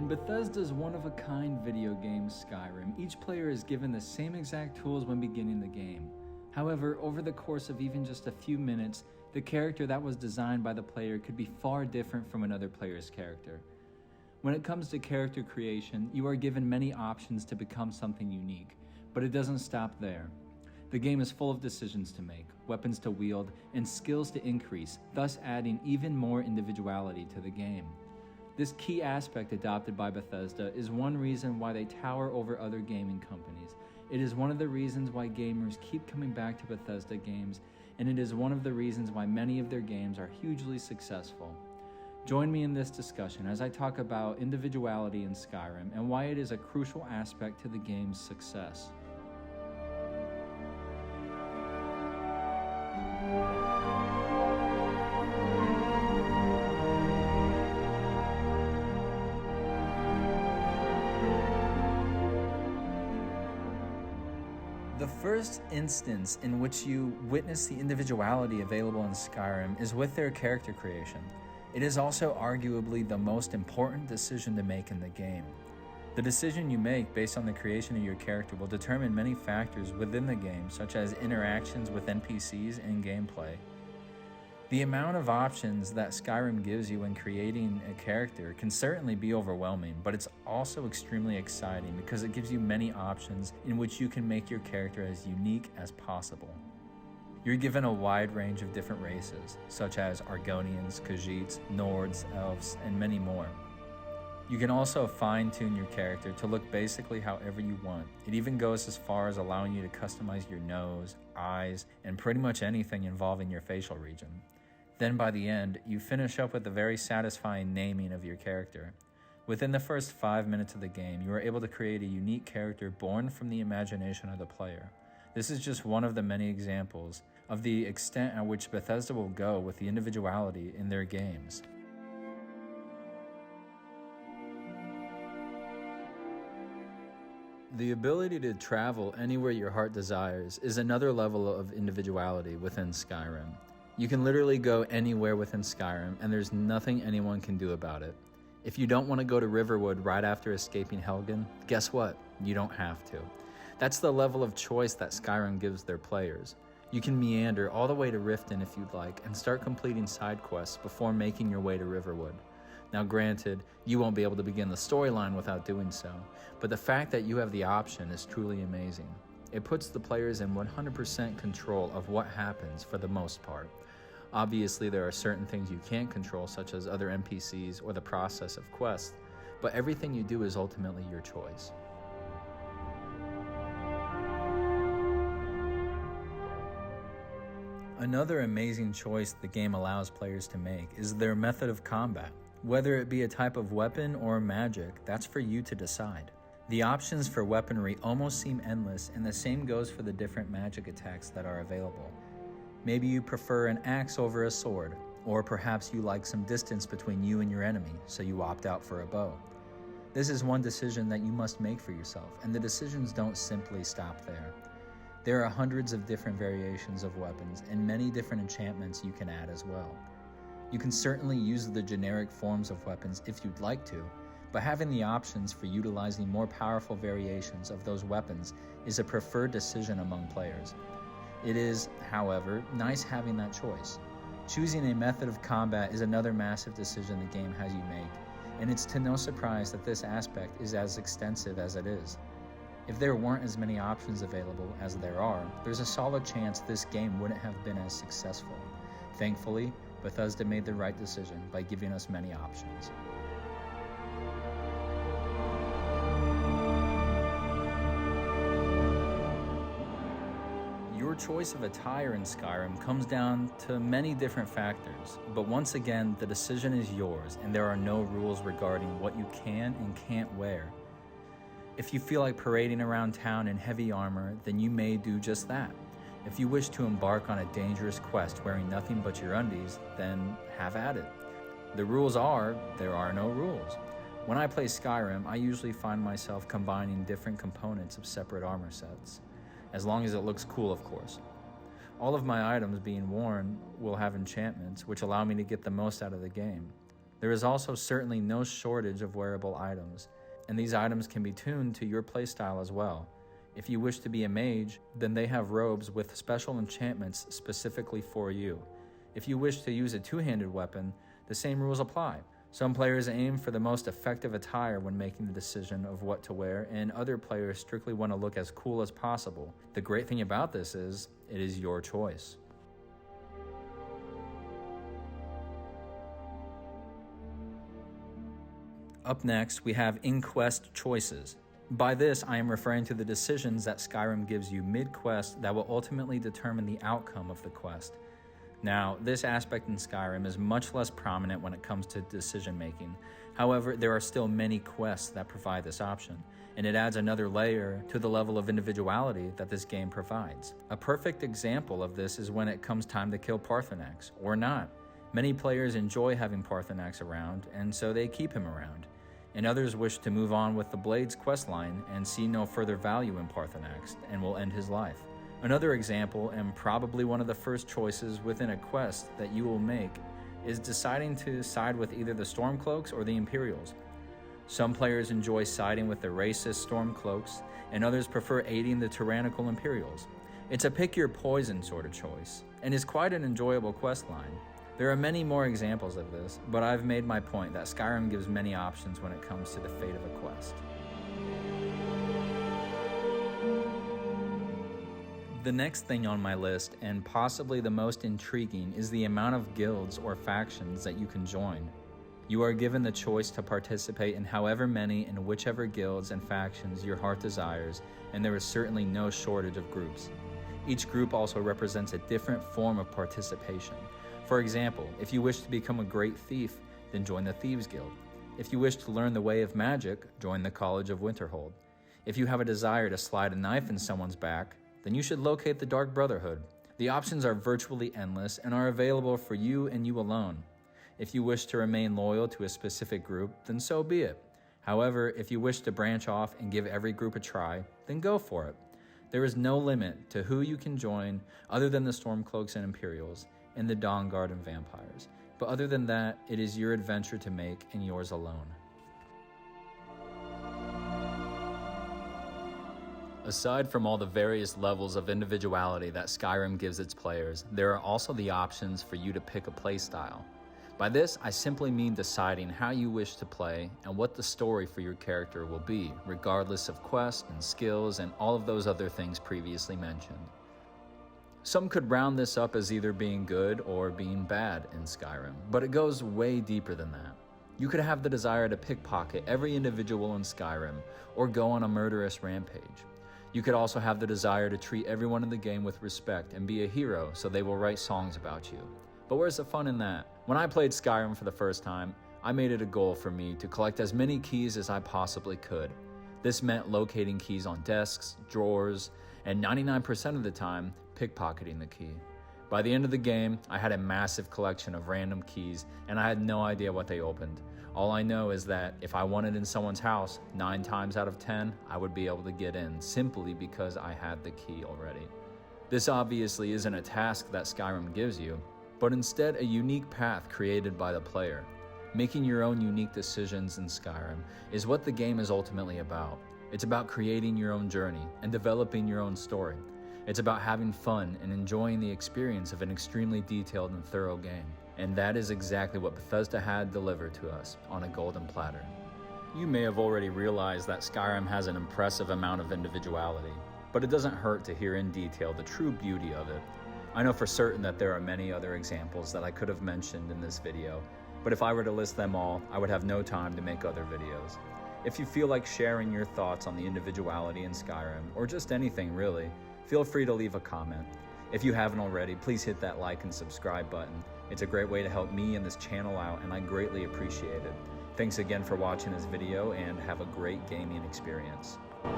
In Bethesda's one-of-a-kind video game Skyrim, each player is given the same exact tools when beginning the game. However, over the course of even just a few minutes, the character that was designed by the player could be far different from another player's character. When it comes to character creation, you are given many options to become something unique, but it doesn't stop there. The game is full of decisions to make, weapons to wield, and skills to increase, thus adding even more individuality to the game. This key aspect adopted by Bethesda is one reason why they tower over other gaming companies. It is one of the reasons why gamers keep coming back to Bethesda games, and it is one of the reasons why many of their games are hugely successful. Join me in this discussion as I talk about individuality in Skyrim and why it is a crucial aspect to the game's success. The first instance in which you witness the individuality available in Skyrim is with their character creation. It is also arguably the most important decision to make in the game. The decision you make based on the creation of your character will determine many factors within the game, such as interactions with NPCs and gameplay. The amount of options that Skyrim gives you when creating a character can certainly be overwhelming, but it's also extremely exciting because it gives you many options in which you can make your character as unique as possible. You're given a wide range of different races, such as Argonians, Khajiits, Nords, Elves, and many more. You can also fine-tune your character to look basically however you want. It even goes as far as allowing you to customize your nose, eyes, and pretty much anything involving your facial region. Then by the end, you finish up with a very satisfying naming of your character. Within the first 5 minutes of the game, you are able to create a unique character born from the imagination of the player. This is just one of the many examples of the extent at which Bethesda will go with the individuality in their games. The ability to travel anywhere your heart desires is another level of individuality within Skyrim. You can literally go anywhere within Skyrim, and there's nothing anyone can do about it. If you don't want to go to Riverwood right after escaping Helgen, guess what? You don't have to. That's the level of choice that Skyrim gives their players. You can meander all the way to Riften if you'd like, and start completing side quests before making your way to Riverwood. Now granted, you won't be able to begin the storyline without doing so, but the fact that you have the option is truly amazing. It puts the players in 100% control of what happens for the most part. Obviously, there are certain things you can't control, such as other NPCs or the process of quests, but everything you do is ultimately your choice. Another amazing choice the game allows players to make is their method of combat. Whether it be a type of weapon or magic, that's for you to decide. The options for weaponry almost seem endless, and the same goes for the different magic attacks that are available. Maybe you prefer an axe over a sword, or perhaps you like some distance between you and your enemy, so you opt out for a bow. This is one decision that you must make for yourself, and the decisions don't simply stop there. There are hundreds of different variations of weapons and many different enchantments you can add as well. You can certainly use the generic forms of weapons if you'd like to, but having the options for utilizing more powerful variations of those weapons is a preferred decision among players. It is, however, nice having that choice. Choosing a method of combat is another massive decision the game has you make, and it's to no surprise that this aspect is as extensive as it is. If there weren't as many options available as there are, there's a solid chance this game wouldn't have been as successful. Thankfully, Bethesda made the right decision by giving us many options. Your choice of attire in Skyrim comes down to many different factors, but once again, the decision is yours, and there are no rules regarding what you can and can't wear. If you feel like parading around town in heavy armor, then you may do just that. If you wish to embark on a dangerous quest wearing nothing but your undies, then have at it. The rules are, there are no rules. When I play Skyrim, I usually find myself combining different components of separate armor sets. As long as it looks cool, of course. All of my items being worn will have enchantments, which allow me to get the most out of the game. There is also certainly no shortage of wearable items, and these items can be tuned to your playstyle as well. If you wish to be a mage, then they have robes with special enchantments specifically for you. If you wish to use a two-handed weapon, the same rules apply. Some players aim for the most effective attire when making the decision of what to wear, and other players strictly want to look as cool as possible. The great thing about this is, it is your choice. Up next, we have in-quest choices. By this, I am referring to the decisions that Skyrim gives you mid-quest that will ultimately determine the outcome of the quest. Now, this aspect in Skyrim is much less prominent when it comes to decision-making. However, there are still many quests that provide this option, and it adds another layer to the level of individuality that this game provides. A perfect example of this is when it comes time to kill Paarthurnax, or not. Many players enjoy having Paarthurnax around, and so they keep him around. And others wish to move on with the Blades questline and see no further value in Paarthurnax and will end his life. Another example, and probably one of the first choices within a quest that you will make, is deciding to side with either the Stormcloaks or the Imperials. Some players enjoy siding with the racist Stormcloaks, and others prefer aiding the tyrannical Imperials. It's a pick your poison sort of choice, and is quite an enjoyable questline. There are many more examples of this, but I've made my point that Skyrim gives many options when it comes to the fate of a quest. The next thing on my list, and possibly the most intriguing, is the amount of guilds or factions that you can join. You are given the choice to participate in however many and whichever guilds and factions your heart desires, and there is certainly no shortage of groups. Each group also represents a different form of participation. For example, if you wish to become a great thief, then join the Thieves Guild. If you wish to learn the way of magic, join the College of Winterhold. If you have a desire to slide a knife in someone's back, then you should locate the Dark Brotherhood. The options are virtually endless and are available for you and you alone. If you wish to remain loyal to a specific group, then so be it. However, if you wish to branch off and give every group a try, then go for it. There is no limit to who you can join other than the Stormcloaks and Imperials, and the Dawnguard and Vampires. But other than that, it is your adventure to make and yours alone. Aside from all the various levels of individuality that Skyrim gives its players, there are also the options for you to pick a playstyle. By this, I simply mean deciding how you wish to play and what the story for your character will be, regardless of quests and skills and all of those other things previously mentioned. Some could round this up as either being good or being bad in Skyrim, but it goes way deeper than that. You could have the desire to pickpocket every individual in Skyrim, or go on a murderous rampage. You could also have the desire to treat everyone in the game with respect and be a hero so they will write songs about you. But where's the fun in that? When I played Skyrim for the first time, I made it a goal for me to collect as many keys as I possibly could. This meant locating keys on desks, drawers, and 99% of the time, pickpocketing the key. By the end of the game, I had a massive collection of random keys, and I had no idea what they opened. All I know is that if I wanted in someone's house, 9 times out of 10, I would be able to get in, simply because I had the key already. This obviously isn't a task that Skyrim gives you, but instead a unique path created by the player. Making your own unique decisions in Skyrim is what the game is ultimately about. It's about creating your own journey and developing your own story. It's about having fun and enjoying the experience of an extremely detailed and thorough game. And that is exactly what Bethesda had delivered to us on a golden platter. You may have already realized that Skyrim has an impressive amount of individuality, but it doesn't hurt to hear in detail the true beauty of it. I know for certain that there are many other examples that I could have mentioned in this video, but if I were to list them all, I would have no time to make other videos. If you feel like sharing your thoughts on the individuality in Skyrim, or just anything really, feel free to leave a comment. If you haven't already, please hit that like and subscribe button. It's a great way to help me and this channel out, and I greatly appreciate it. Thanks again for watching this video, and have a great gaming experience.